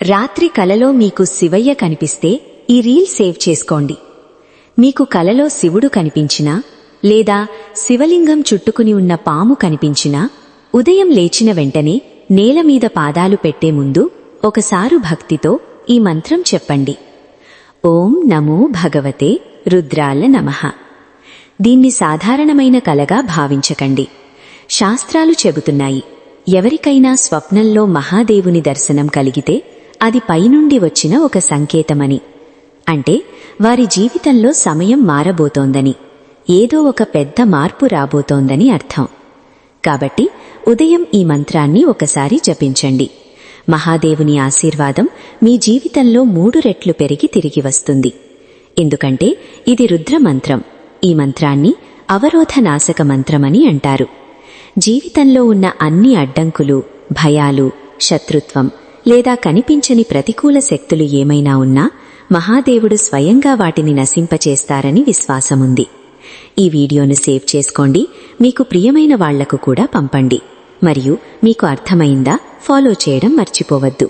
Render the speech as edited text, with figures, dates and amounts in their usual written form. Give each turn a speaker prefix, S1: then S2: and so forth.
S1: రాత్రి కలలో మీకు శివయ్య కనిపిస్తే ఈ రీల్ సేవ్ చేసుకోండి. మీకు కలలో శివుడు కనిపించినా లేదా శివలింగం చుట్టుకుని ఉన్న పాము కనిపించినా ఉదయం లేచిన వెంటనే నేలమీద పాదాలు పెట్టే ముందు ఒకసారి భక్తితో ఈ మంత్రం చెప్పండి. ఓం నమో భగవతే రుద్రాల నమః. దీన్ని సాధారణమైన కలగా భావించకండి. శాస్త్రాలు చెబుతున్నాయి, ఎవరికైనా స్వప్నంలో మహాదేవుని దర్శనం కలిగితే అది పైనుండి వచ్చిన ఒక సంకేతమని. అంటే వారి జీవితంలో సమయం మారబోతోందని, ఏదో ఒక పెద్ద మార్పు రాబోతోందని అర్థం. కాబట్టి ఉదయం ఈ మంత్రాన్ని ఒకసారి జపించండి. మహాదేవుని ఆశీర్వాదం మీ జీవితంలో 3 రెట్లు పెరిగి తిరిగి వస్తుంది. ఎందుకంటే ఇది రుద్రమంత్రం. ఈ మంత్రాన్ని అవరోధనాశక మంత్రమని అంటారు. జీవితంలో ఉన్న అన్ని అడ్డంకులు, భయాలు, శత్రుత్వం లేదా కనిపించని ప్రతికూల శక్తులు ఏమైనా ఉన్నా మహాదేవుడు స్వయంగా వాటిని నశింపచేస్తారని విశ్వాసముంది. ఈ వీడియోను సేవ్ చేసుకోండి, మీకు ప్రియమైన వాళ్లకు కూడా పంపండి. మరియు మీకు అర్థమైందా? ఫాలో చేయడం మర్చిపోవద్దు.